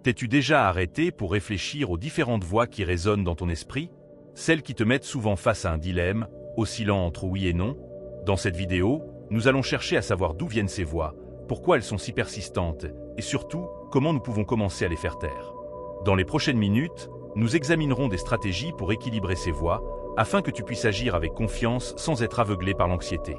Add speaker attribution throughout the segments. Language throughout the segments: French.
Speaker 1: T'es-tu déjà arrêté pour réfléchir aux différentes voix qui résonnent dans ton esprit? Celles qui te mettent souvent face à un dilemme, oscillant entre oui et non? Dans cette vidéo, nous allons chercher à savoir d'où viennent ces voix, pourquoi elles sont si persistantes, et surtout, comment nous pouvons commencer à les faire taire. Dans les prochaines minutes, nous examinerons des stratégies pour équilibrer ces voix, afin que tu puisses agir avec confiance sans être aveuglé par l'anxiété.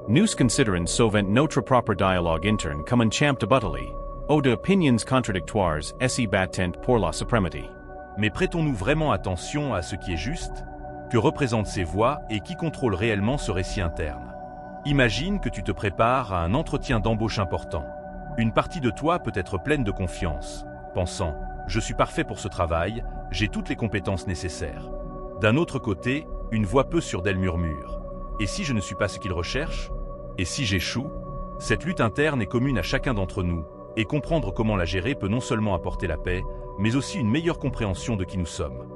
Speaker 2: Nous considérons souvent notre propre dialogue interne comme un champ de bataille, ou de opinions contradictoires et battent pour la suprématie.
Speaker 1: Mais prêtons-nous vraiment attention à ce qui est juste? Que représentent ces voix et qui contrôle réellement ce récit interne? Imagine que tu te prépares à un entretien d'embauche important. Une partie de toi peut être pleine de confiance, pensant « Je suis parfait pour ce travail, j'ai toutes les compétences nécessaires ». D'un autre côté, une voix peu sûre d'elle murmure « Et si je ne suis pas ce qu'il recherche? Et si j'échoue ?» Cette lutte interne est commune à chacun d'entre nous, et comprendre comment la gérer peut non seulement apporter la paix, mais aussi une meilleure compréhension de qui nous sommes.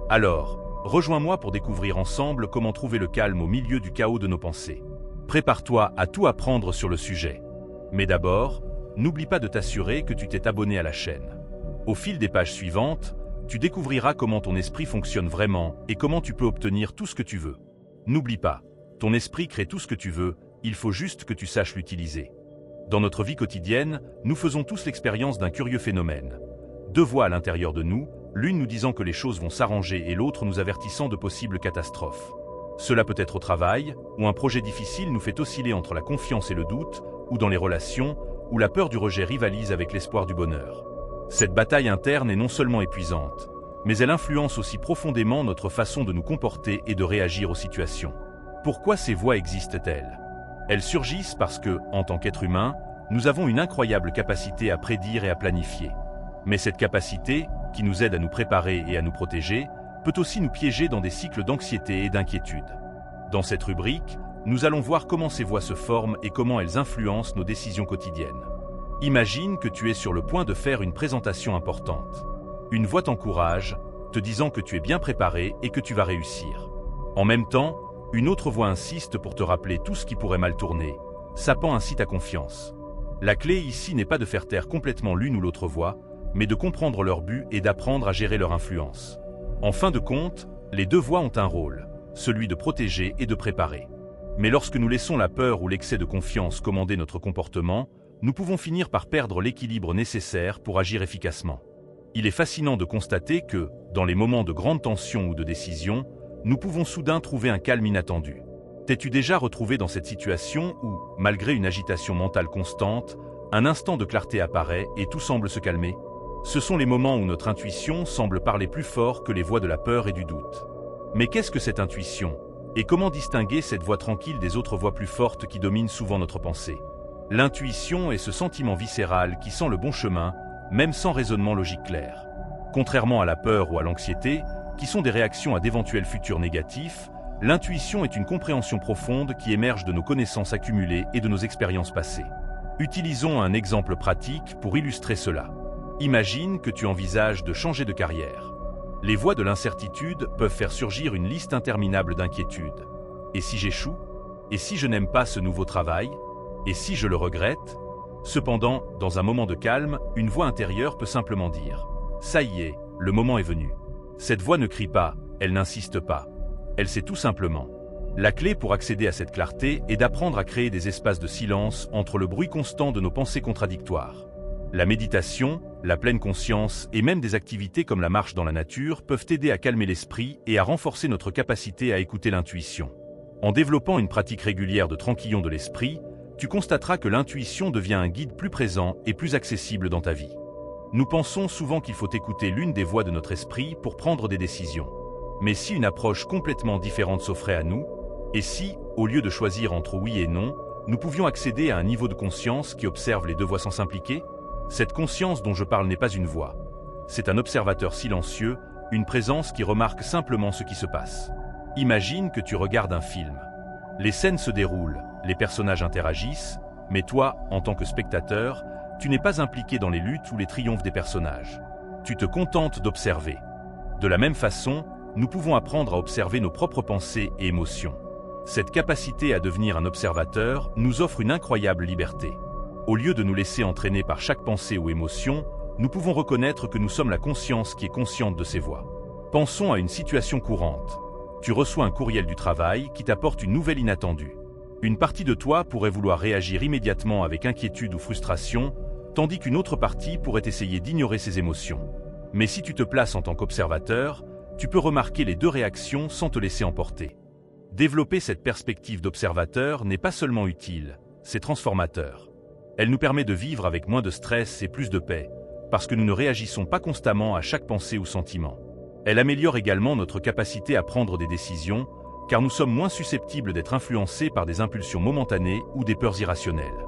Speaker 1: Alors, rejoins-moi pour découvrir ensemble comment trouver le calme au milieu du chaos de nos pensées. Prépare-toi à tout apprendre sur le sujet. Mais d'abord, n'oublie pas de t'assurer que tu t'es abonné à la chaîne. Au fil des pages suivantes, tu découvriras comment ton esprit fonctionne vraiment et comment tu peux obtenir tout ce que tu veux. N'oublie pas, ton esprit crée tout ce que tu veux, il faut juste que tu saches l'utiliser. Dans notre vie quotidienne, nous faisons tous l'expérience d'un curieux phénomène. Deux voix à l'intérieur de nous, l'une nous disant que les choses vont s'arranger et l'autre nous avertissant de possibles catastrophes. Cela peut être au travail, où un projet difficile nous fait osciller entre la confiance et le doute, ou dans les relations, où la peur du rejet rivalise avec l'espoir du bonheur. Cette bataille interne est non seulement épuisante, mais elle influence aussi profondément notre façon de nous comporter et de réagir aux situations. Pourquoi ces voix existent-elles? Elles surgissent parce que, en tant qu'être humain, nous avons une incroyable capacité à prédire et à planifier. Mais cette capacité, qui nous aide à nous préparer et à nous protéger, peut aussi nous piéger dans des cycles d'anxiété et d'inquiétude. Dans cette rubrique, nous allons voir comment ces voix se forment et comment elles influencent nos décisions quotidiennes. Imagine que tu es sur le point de faire une présentation importante. Une voix t'encourage, te disant que tu es bien préparé et que tu vas réussir. En même temps, une autre voix insiste pour te rappeler tout ce qui pourrait mal tourner, sapant ainsi ta confiance. La clé ici n'est pas de faire taire complètement l'une ou l'autre voix, mais de comprendre leur but et d'apprendre à gérer leur influence. En fin de compte, les deux voix ont un rôle, celui de protéger et de préparer. Mais lorsque nous laissons la peur ou l'excès de confiance commander notre comportement, nous pouvons finir par perdre l'équilibre nécessaire pour agir efficacement. Il est fascinant de constater que, dans les moments de grande tension ou de décision, nous pouvons soudain trouver un calme inattendu. T'es-tu déjà retrouvé dans cette situation où, malgré une agitation mentale constante, un instant de clarté apparaît et tout semble se calmer? Ce sont les moments où notre intuition semble parler plus fort que les voix de la peur et du doute. Mais qu'est-ce que cette intuition? Et comment distinguer cette voix tranquille des autres voix plus fortes qui dominent souvent notre pensée? L'intuition est ce sentiment viscéral qui sent le bon chemin, même sans raisonnement logique clair. Contrairement à la peur ou à l'anxiété, qui sont des réactions à d'éventuels futurs négatifs, l'intuition est une compréhension profonde qui émerge de nos connaissances accumulées et de nos expériences passées. Utilisons un exemple pratique pour illustrer cela. Imagine que tu envisages de changer de carrière. Les voix de l'incertitude peuvent faire surgir une liste interminable d'inquiétudes. Et si j'échoue? Et si je n'aime pas ce nouveau travail? Et si je le regrette? Cependant, dans un moment de calme, une voix intérieure peut simplement dire « Ça y est, le moment est venu ». Cette voix ne crie pas, elle n'insiste pas. Elle sait tout simplement. La clé pour accéder à cette clarté est d'apprendre à créer des espaces de silence entre le bruit constant de nos pensées contradictoires. La méditation, la pleine conscience et même des activités comme la marche dans la nature peuvent aider à calmer l'esprit et à renforcer notre capacité à écouter l'intuition. En développant une pratique régulière de tranquillon de l'esprit, tu constateras que l'intuition devient un guide plus présent et plus accessible dans ta vie. Nous pensons souvent qu'il faut écouter l'une des voix de notre esprit pour prendre des décisions. Mais si une approche complètement différente s'offrait à nous, et si, au lieu de choisir entre oui et non, nous pouvions accéder à un niveau de conscience qui observe les deux voix sans s'impliquer? Cette conscience dont je parle n'est pas une voix. C'est un observateur silencieux, une présence qui remarque simplement ce qui se passe. Imagine que tu regardes un film. Les scènes se déroulent, les personnages interagissent, mais toi, en tant que spectateur, tu n'es pas impliqué dans les luttes ou les triomphes des personnages. Tu te contentes d'observer. De la même façon, nous pouvons apprendre à observer nos propres pensées et émotions. Cette capacité à devenir un observateur nous offre une incroyable liberté. Au lieu de nous laisser entraîner par chaque pensée ou émotion, nous pouvons reconnaître que nous sommes la conscience qui est consciente de ces voix. Pensons à une situation courante. Tu reçois un courriel du travail qui t'apporte une nouvelle inattendue. Une partie de toi pourrait vouloir réagir immédiatement avec inquiétude ou frustration, tandis qu'une autre partie pourrait essayer d'ignorer ses émotions. Mais si tu te places en tant qu'observateur, tu peux remarquer les deux réactions sans te laisser emporter. Développer cette perspective d'observateur n'est pas seulement utile, c'est transformateur. Elle nous permet de vivre avec moins de stress et plus de paix, parce que nous ne réagissons pas constamment à chaque pensée ou sentiment. Elle améliore également notre capacité à prendre des décisions, car nous sommes moins susceptibles d'être influencés par des impulsions momentanées ou des peurs irrationnelles.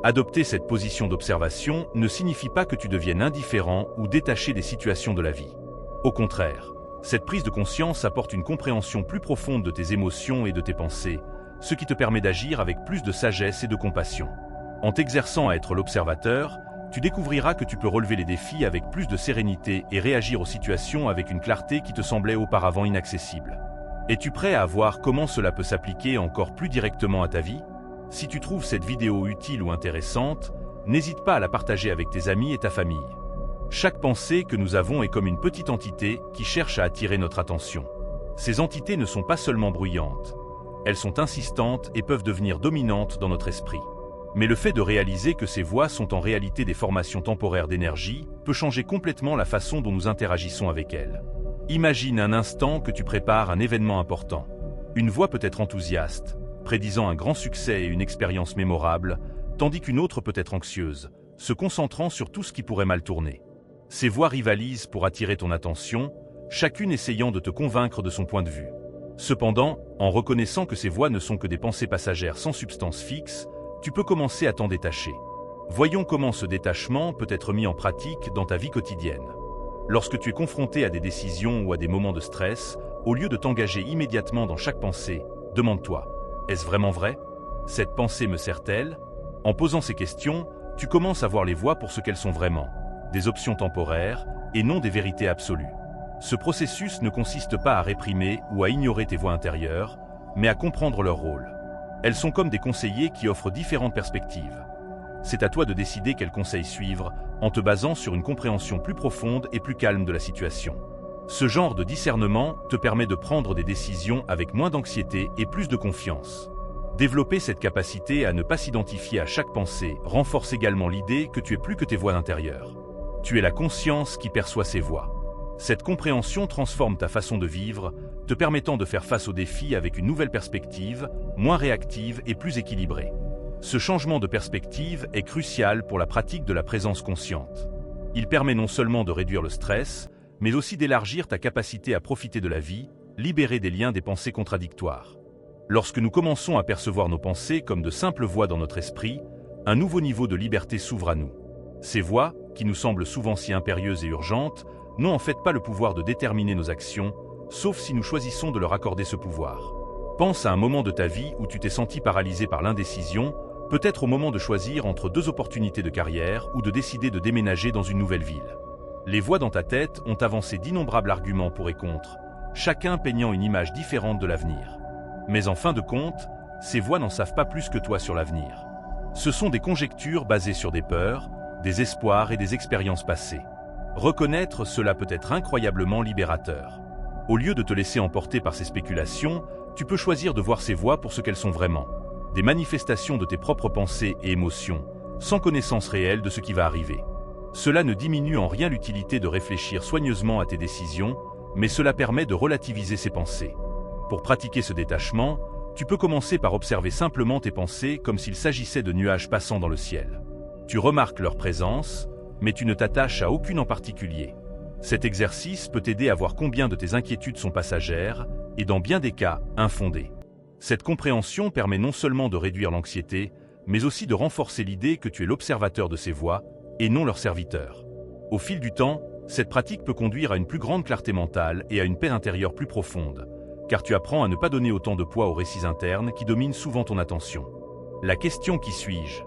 Speaker 1: Adopter cette position d'observation ne signifie pas que tu deviennes indifférent ou détaché des situations de la vie. Au contraire, cette prise de conscience apporte une compréhension plus profonde de tes émotions et de tes pensées, ce qui te permet d'agir avec plus de sagesse et de compassion. En t'exerçant à être l'observateur, tu découvriras que tu peux relever les défis avec plus de sérénité et réagir aux situations avec une clarté qui te semblait auparavant inaccessible. Es-tu prêt à voir comment cela peut s'appliquer encore plus directement à ta vie? Si tu trouves cette vidéo utile ou intéressante, n'hésite pas à la partager avec tes amis et ta famille. Chaque pensée que nous avons est comme une petite entité qui cherche à attirer notre attention. Ces entités ne sont pas seulement bruyantes, elles sont insistantes et peuvent devenir dominantes dans notre esprit. Mais le fait de réaliser que ces voix sont en réalité des formations temporaires d'énergie peut changer complètement la façon dont nous interagissons avec elles. Imagine un instant que tu prépares un événement important. Une voix peut être enthousiaste, prédisant un grand succès et une expérience mémorable, tandis qu'une autre peut être anxieuse, se concentrant sur tout ce qui pourrait mal tourner. Ces voix rivalisent pour attirer ton attention, chacune essayant de te convaincre de son point de vue. Cependant, en reconnaissant que ces voix ne sont que des pensées passagères sans substance fixe, tu peux commencer à t'en détacher. Voyons comment ce détachement peut être mis en pratique dans ta vie quotidienne. Lorsque tu es confronté à des décisions ou à des moments de stress, au lieu de t'engager immédiatement dans chaque pensée, demande-toi: est-ce vraiment vrai? Cette pensée me sert-elle? En posant ces questions, tu commences à voir les voix pour ce qu'elles sont vraiment, des options temporaires et non des vérités absolues. Ce processus ne consiste pas à réprimer ou à ignorer tes voix intérieures, mais à comprendre leur rôle. Elles sont comme des conseillers qui offrent différentes perspectives. C'est à toi de décider quel conseil suivre, en te basant sur une compréhension plus profonde et plus calme de la situation. Ce genre de discernement te permet de prendre des décisions avec moins d'anxiété et plus de confiance. Développer cette capacité à ne pas s'identifier à chaque pensée renforce également l'idée que tu es plus que tes voix intérieures. Tu es la conscience qui perçoit ces voix. Cette compréhension transforme ta façon de vivre, te permettant de faire face aux défis avec une nouvelle perspective, moins réactive et plus équilibrée. Ce changement de perspective est crucial pour la pratique de la présence consciente. Il permet non seulement de réduire le stress, mais aussi d'élargir ta capacité à profiter de la vie, libérer des liens des pensées contradictoires. Lorsque nous commençons à percevoir nos pensées comme de simples voix dans notre esprit, un nouveau niveau de liberté s'ouvre à nous. Ces voix, qui nous semblent souvent si impérieuses et urgentes, n'ont en fait pas le pouvoir de déterminer nos actions, sauf si nous choisissons de leur accorder ce pouvoir. Pense à un moment de ta vie où tu t'es senti paralysé par l'indécision, peut-être au moment de choisir entre deux opportunités de carrière ou de décider de déménager dans une nouvelle ville. Les voix dans ta tête ont avancé d'innombrables arguments pour et contre, chacun peignant une image différente de l'avenir. Mais en fin de compte, ces voix n'en savent pas plus que toi sur l'avenir. Ce sont des conjectures basées sur des peurs, des espoirs et des expériences passées. Reconnaître cela peut être incroyablement libérateur. Au lieu de te laisser emporter par ces spéculations, tu peux choisir de voir ces voix pour ce qu'elles sont vraiment. Des manifestations de tes propres pensées et émotions, sans connaissance réelle de ce qui va arriver. Cela ne diminue en rien l'utilité de réfléchir soigneusement à tes décisions, mais cela permet de relativiser ces pensées. Pour pratiquer ce détachement, tu peux commencer par observer simplement tes pensées comme s'il s'agissait de nuages passant dans le ciel. Tu remarques leur présence, mais tu ne t'attaches à aucune en particulier. Cet exercice peut t'aider à voir combien de tes inquiétudes sont passagères, et dans bien des cas, infondées. Cette compréhension permet non seulement de réduire l'anxiété, mais aussi de renforcer l'idée que tu es l'observateur de ces voix, et non leur serviteur. Au fil du temps, cette pratique peut conduire à une plus grande clarté mentale et à une paix intérieure plus profonde, car tu apprends à ne pas donner autant de poids aux récits internes qui dominent souvent ton attention. La question « qui suis-je »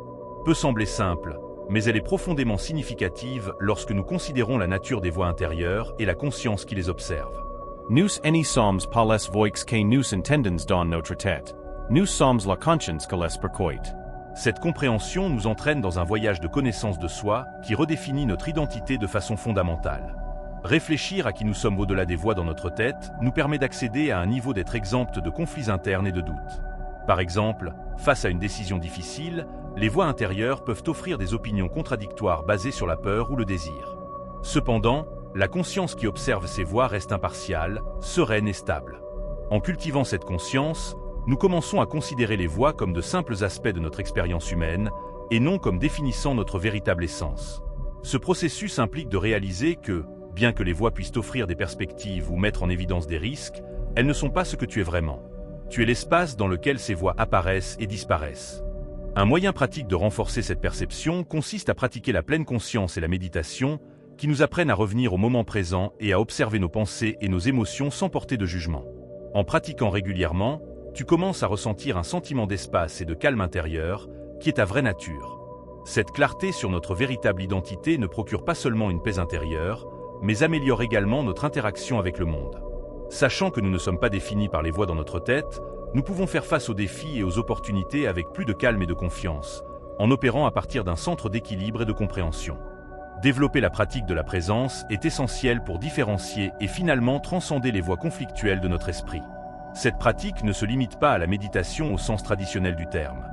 Speaker 1: peut sembler simple, mais elle est profondément significative lorsque nous considérons la nature des voix intérieures et la conscience qui les observe.
Speaker 2: Nous any sommes pas les voix que nous entendons dans notre tête. Nous sommes la conscience que les percoit.
Speaker 1: Cette compréhension nous entraîne dans un voyage de connaissance de soi qui redéfinit notre identité de façon fondamentale. Réfléchir à qui nous sommes au-delà des voix dans notre tête nous permet d'accéder à un niveau d'être exempt de conflits internes et de doutes. Par exemple, face à une décision difficile, les voix intérieures peuvent offrir des opinions contradictoires basées sur la peur ou le désir. Cependant, la conscience qui observe ces voix reste impartiale, sereine et stable. En cultivant cette conscience, nous commençons à considérer les voix comme de simples aspects de notre expérience humaine et non comme définissant notre véritable essence. Ce processus implique de réaliser que, bien que les voix puissent offrir des perspectives ou mettre en évidence des risques, elles ne sont pas ce que tu es vraiment. Tu es l'espace dans lequel ces voix apparaissent et disparaissent. Un moyen pratique de renforcer cette perception consiste à pratiquer la pleine conscience et la méditation, qui nous apprennent à revenir au moment présent et à observer nos pensées et nos émotions sans porter de jugement. En pratiquant régulièrement, tu commences à ressentir un sentiment d'espace et de calme intérieur qui est ta vraie nature. Cette clarté sur notre véritable identité ne procure pas seulement une paix intérieure, mais améliore également notre interaction avec le monde. Sachant que nous ne sommes pas définis par les voix dans notre tête, nous pouvons faire face aux défis et aux opportunités avec plus de calme et de confiance, en opérant à partir d'un centre d'équilibre et de compréhension. Développer la pratique de la présence est essentiel pour différencier et finalement transcender les voies conflictuelles de notre esprit. Cette pratique ne se limite pas à la méditation au sens traditionnel du terme.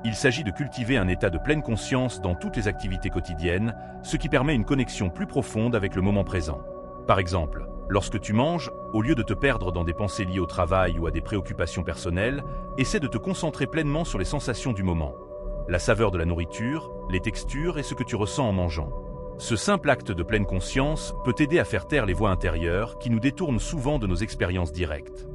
Speaker 1: Il s'agit de cultiver un état de pleine conscience dans toutes les activités quotidiennes, ce qui permet une connexion plus profonde avec le moment présent. Par exemple, lorsque tu manges, au lieu de te perdre dans des pensées liées au travail ou à des préoccupations personnelles, essaie de te concentrer pleinement sur les sensations du moment. La saveur de la nourriture, les textures et ce que tu ressens en mangeant. Ce simple acte de pleine conscience peut t'aider à faire taire les voix intérieures qui nous détournent souvent de nos expériences directes.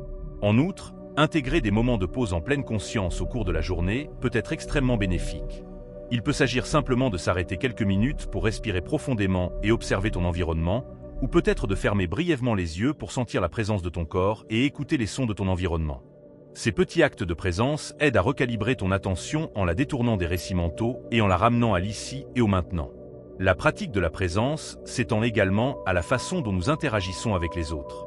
Speaker 1: En outre, intégrer des moments de pause en pleine conscience au cours de la journée peut être extrêmement bénéfique. Il peut s'agir simplement de s'arrêter quelques minutes pour respirer profondément et observer ton environnement, ou peut-être de fermer brièvement les yeux pour sentir la présence de ton corps et écouter les sons de ton environnement. Ces petits actes de présence aident à recalibrer ton attention en la détournant des récits mentaux et en la ramenant à l'ici et au maintenant. La pratique de la présence s'étend également à la façon dont nous interagissons avec les autres.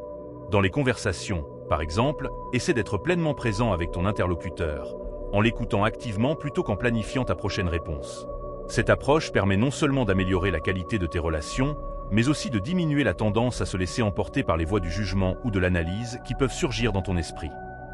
Speaker 1: Dans les conversations, par exemple, essaie d'être pleinement présent avec ton interlocuteur, en l'écoutant activement plutôt qu'en planifiant ta prochaine réponse. Cette approche permet non seulement d'améliorer la qualité de tes relations, mais aussi de diminuer la tendance à se laisser emporter par les voies du jugement ou de l'analyse qui peuvent surgir dans ton esprit.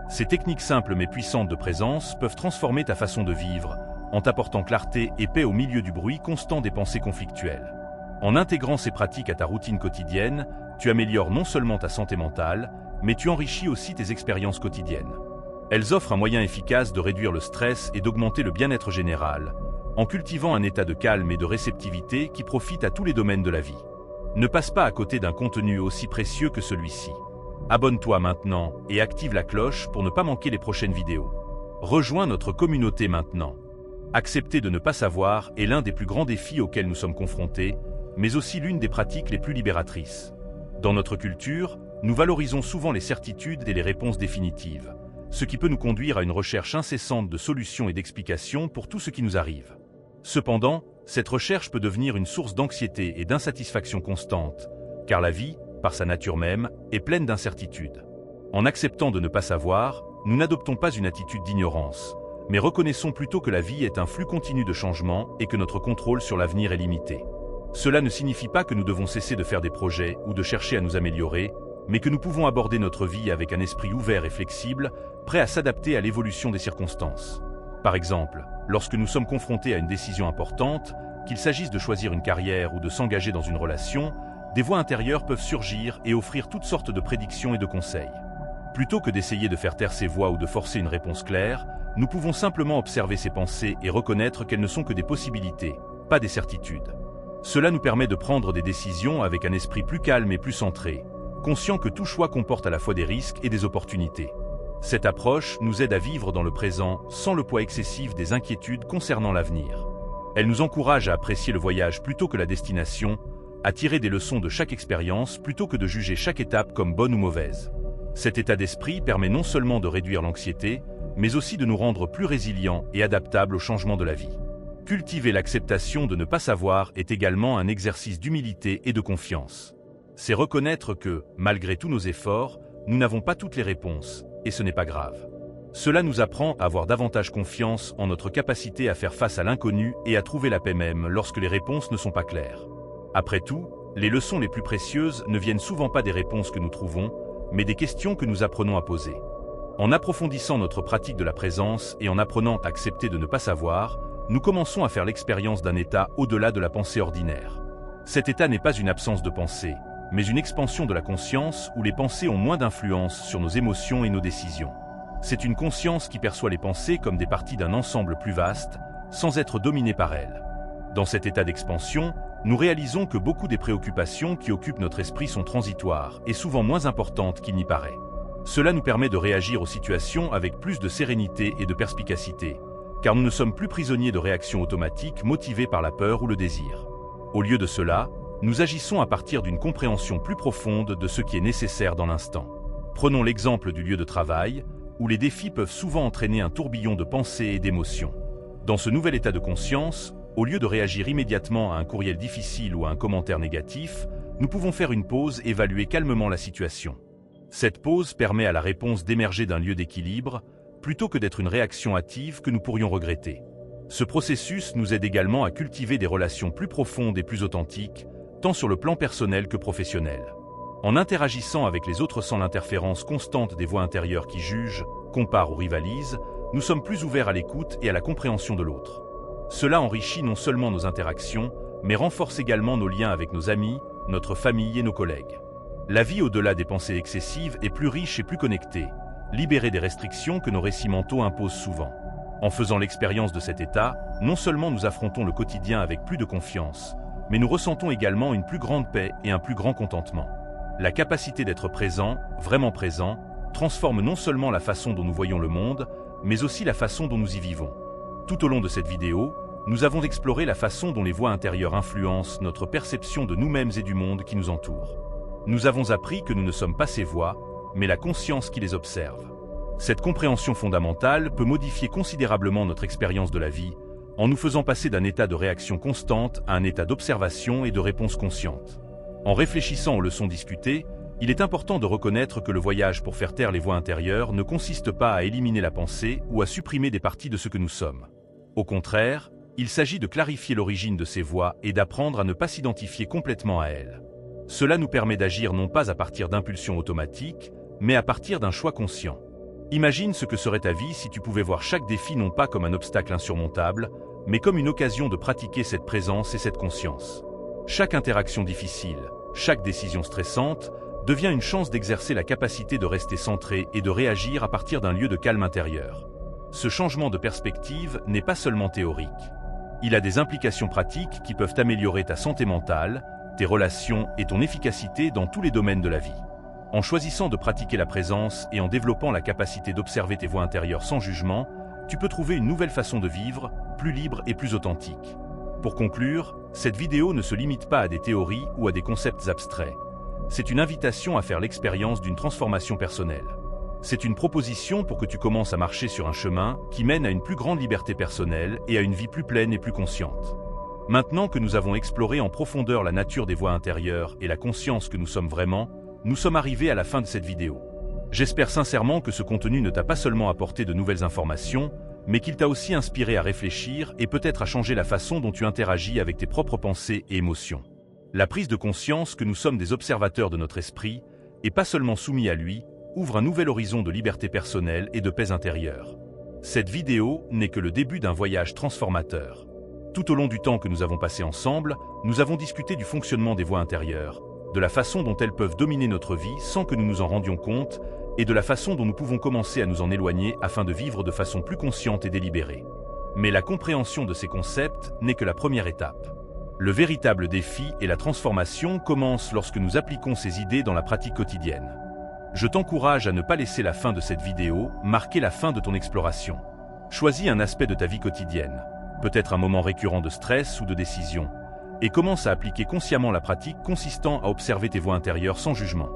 Speaker 1: Ces techniques simples mais puissantes de présence peuvent transformer ta façon de vivre, en t'apportant clarté et paix au milieu du bruit constant des pensées conflictuelles. En intégrant ces pratiques à ta routine quotidienne, tu améliores non seulement ta santé mentale, mais tu enrichis aussi tes expériences quotidiennes. Elles offrent un moyen efficace de réduire le stress et d'augmenter le bien-être général, en cultivant un état de calme et de réceptivité qui profite à tous les domaines de la vie. Ne passe pas à côté d'un contenu aussi précieux que celui-ci. Abonne-toi maintenant et active la cloche pour ne pas manquer les prochaines vidéos. Rejoins notre communauté maintenant. Accepter de ne pas savoir est l'un des plus grands défis auxquels nous sommes confrontés, mais aussi l'une des pratiques les plus libératrices. Dans notre culture, nous valorisons souvent les certitudes et les réponses définitives, ce qui peut nous conduire à une recherche incessante de solutions et d'explications pour tout ce qui nous arrive. Cependant, cette recherche peut devenir une source d'anxiété et d'insatisfaction constante, car la vie, par sa nature même, est pleine d'incertitudes. En acceptant de ne pas savoir, nous n'adoptons pas une attitude d'ignorance, mais reconnaissons plutôt que la vie est un flux continu de changements et que notre contrôle sur l'avenir est limité. Cela ne signifie pas que nous devons cesser de faire des projets ou de chercher à nous améliorer, mais que nous pouvons aborder notre vie avec un esprit ouvert et flexible, prêt à s'adapter à l'évolution des circonstances. Par exemple, lorsque nous sommes confrontés à une décision importante, qu'il s'agisse de choisir une carrière ou de s'engager dans une relation, des voix intérieures peuvent surgir et offrir toutes sortes de prédictions et de conseils. Plutôt que d'essayer de faire taire ces voix ou de forcer une réponse claire, nous pouvons simplement observer ces pensées et reconnaître qu'elles ne sont que des possibilités, pas des certitudes. Cela nous permet de prendre des décisions avec un esprit plus calme et plus centré, conscient que tout choix comporte à la fois des risques et des opportunités. Cette approche nous aide à vivre dans le présent sans le poids excessif des inquiétudes concernant l'avenir. Elle nous encourage à apprécier le voyage plutôt que la destination, à tirer des leçons de chaque expérience plutôt que de juger chaque étape comme bonne ou mauvaise. Cet état d'esprit permet non seulement de réduire l'anxiété, mais aussi de nous rendre plus résilients et adaptables aux changements de la vie. Cultiver l'acceptation de ne pas savoir est également un exercice d'humilité et de confiance. C'est reconnaître que, malgré tous nos efforts, nous n'avons pas toutes les réponses, et ce n'est pas grave. Cela nous apprend à avoir davantage confiance en notre capacité à faire face à l'inconnu et à trouver la paix même lorsque les réponses ne sont pas claires. Après tout, les leçons les plus précieuses ne viennent souvent pas des réponses que nous trouvons, mais des questions que nous apprenons à poser. En approfondissant notre pratique de la présence et en apprenant à accepter de ne pas savoir, nous commençons à faire l'expérience d'un état au-delà de la pensée ordinaire. Cet état n'est pas une absence de pensée, mais une expansion de la conscience où les pensées ont moins d'influence sur nos émotions et nos décisions. C'est une conscience qui perçoit les pensées comme des parties d'un ensemble plus vaste, sans être dominée par elles. Dans cet état d'expansion, nous réalisons que beaucoup des préoccupations qui occupent notre esprit sont transitoires et souvent moins importantes qu'il n'y paraît. Cela nous permet de réagir aux situations avec plus de sérénité et de perspicacité, car nous ne sommes plus prisonniers de réactions automatiques motivées par la peur ou le désir. Au lieu de cela, nous agissons à partir d'une compréhension plus profonde de ce qui est nécessaire dans l'instant. Prenons l'exemple du lieu de travail, où les défis peuvent souvent entraîner un tourbillon de pensées et d'émotions. Dans ce nouvel état de conscience, au lieu de réagir immédiatement à un courriel difficile ou à un commentaire négatif, nous pouvons faire une pause et évaluer calmement la situation. Cette pause permet à la réponse d'émerger d'un lieu d'équilibre, plutôt que d'être une réaction hâtive que nous pourrions regretter. Ce processus nous aide également à cultiver des relations plus profondes et plus authentiques, tant sur le plan personnel que professionnel. En interagissant avec les autres sans l'interférence constante des voix intérieures qui jugent, comparent ou rivalisent, nous sommes plus ouverts à l'écoute et à la compréhension de l'autre. Cela enrichit non seulement nos interactions, mais renforce également nos liens avec nos amis, notre famille et nos collègues. La vie au-delà des pensées excessives est plus riche et plus connectée, libérée des restrictions que nos récits mentaux imposent souvent. En faisant l'expérience de cet état, non seulement nous affrontons le quotidien avec plus de confiance, mais nous ressentons également une plus grande paix et un plus grand contentement. La capacité d'être présent, vraiment présent, transforme non seulement la façon dont nous voyons le monde, mais aussi la façon dont nous y vivons. Tout au long de cette vidéo, nous avons exploré la façon dont les voix intérieures influencent notre perception de nous-mêmes et du monde qui nous entoure. Nous avons appris que nous ne sommes pas ces voix, mais la conscience qui les observe. Cette compréhension fondamentale peut modifier considérablement notre expérience de la vie, en nous faisant passer d'un état de réaction constante à un état d'observation et de réponse consciente. En réfléchissant aux leçons discutées, il est important de reconnaître que le voyage pour faire taire les voix intérieures ne consiste pas à éliminer la pensée ou à supprimer des parties de ce que nous sommes. Au contraire, il s'agit de clarifier l'origine de ces voix et d'apprendre à ne pas s'identifier complètement à elles. Cela nous permet d'agir non pas à partir d'impulsions automatiques, mais à partir d'un choix conscient. Imagine ce que serait ta vie si tu pouvais voir chaque défi non pas comme un obstacle insurmontable, mais comme une occasion de pratiquer cette présence et cette conscience. Chaque interaction difficile, chaque décision stressante, devient une chance d'exercer la capacité de rester centré et de réagir à partir d'un lieu de calme intérieur. Ce changement de perspective n'est pas seulement théorique. Il a des implications pratiques qui peuvent améliorer ta santé mentale, tes relations et ton efficacité dans tous les domaines de la vie. En choisissant de pratiquer la présence et en développant la capacité d'observer tes voix intérieures sans jugement, tu peux trouver une nouvelle façon de vivre, plus libre et plus authentique. Pour conclure, cette vidéo ne se limite pas à des théories ou à des concepts abstraits. C'est une invitation à faire l'expérience d'une transformation personnelle. C'est une proposition pour que tu commences à marcher sur un chemin qui mène à une plus grande liberté personnelle et à une vie plus pleine et plus consciente. Maintenant que nous avons exploré en profondeur la nature des voix intérieures et la conscience que nous sommes vraiment, nous sommes arrivés à la fin de cette vidéo. J'espère sincèrement que ce contenu ne t'a pas seulement apporté de nouvelles informations, mais qu'il t'a aussi inspiré à réfléchir et peut-être à changer la façon dont tu interagis avec tes propres pensées et émotions. La prise de conscience que nous sommes des observateurs de notre esprit, et pas seulement soumis à lui, ouvre un nouvel horizon de liberté personnelle et de paix intérieure. Cette vidéo n'est que le début d'un voyage transformateur. Tout au long du temps que nous avons passé ensemble, nous avons discuté du fonctionnement des voix intérieures, de la façon dont elles peuvent dominer notre vie sans que nous nous en rendions compte, et de la façon dont nous pouvons commencer à nous en éloigner afin de vivre de façon plus consciente et délibérée. Mais la compréhension de ces concepts n'est que la première étape. Le véritable défi et la transformation commencent lorsque nous appliquons ces idées dans la pratique quotidienne. Je t'encourage à ne pas laisser la fin de cette vidéo marquer la fin de ton exploration. Choisis un aspect de ta vie quotidienne, peut-être un moment récurrent de stress ou de décision, et commence à appliquer consciemment la pratique consistant à observer tes voix intérieures sans jugement.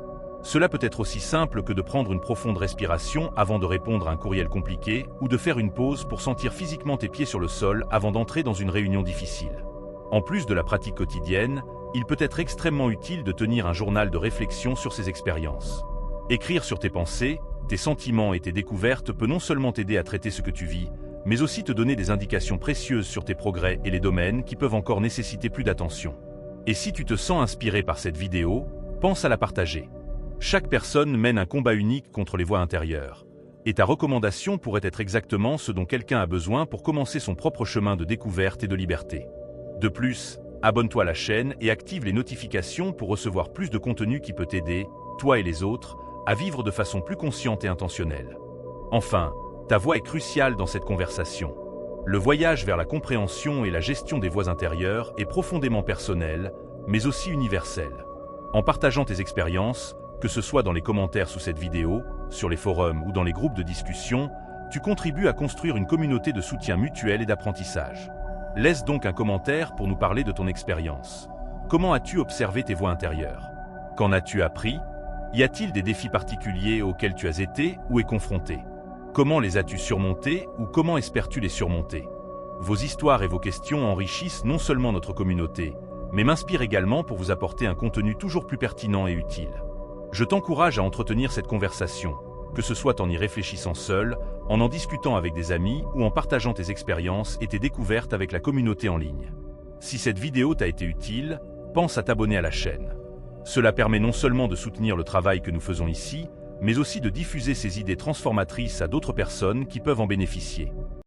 Speaker 1: Cela peut être aussi simple que de prendre une profonde respiration avant de répondre à un courriel compliqué ou de faire une pause pour sentir physiquement tes pieds sur le sol avant d'entrer dans une réunion difficile. En plus de la pratique quotidienne, il peut être extrêmement utile de tenir un journal de réflexion sur ces expériences. Écrire sur tes pensées, tes sentiments et tes découvertes peut non seulement t'aider à traiter ce que tu vis, mais aussi te donner des indications précieuses sur tes progrès et les domaines qui peuvent encore nécessiter plus d'attention. Et si tu te sens inspiré par cette vidéo, pense à la partager. Chaque personne mène un combat unique contre les voix intérieures. Et ta recommandation pourrait être exactement ce dont quelqu'un a besoin pour commencer son propre chemin de découverte et de liberté. De plus, abonne-toi à la chaîne et active les notifications pour recevoir plus de contenu qui peut t'aider, toi et les autres, à vivre de façon plus consciente et intentionnelle. Enfin, ta voix est cruciale dans cette conversation. Le voyage vers la compréhension et la gestion des voix intérieures est profondément personnel, mais aussi universel. En partageant tes expériences, que ce soit dans les commentaires sous cette vidéo, sur les forums ou dans les groupes de discussion, tu contribues à construire une communauté de soutien mutuel et d'apprentissage. Laisse donc un commentaire pour nous parler de ton expérience. Comment as-tu observé tes voix intérieures? Qu'en as-tu appris? Y a-t-il des défis particuliers auxquels tu as été ou es confronté? Comment les as-tu surmontés ou comment espères-tu les surmonter? Vos histoires et vos questions enrichissent non seulement notre communauté, mais m'inspirent également pour vous apporter un contenu toujours plus pertinent et utile. Je t'encourage à entretenir cette conversation, que ce soit en y réfléchissant seul, en discutant avec des amis ou en partageant tes expériences et tes découvertes avec la communauté en ligne. Si cette vidéo t'a été utile, pense à t'abonner à la chaîne. Cela permet non seulement de soutenir le travail que nous faisons ici, mais aussi de diffuser ces idées transformatrices à d'autres personnes qui peuvent en bénéficier.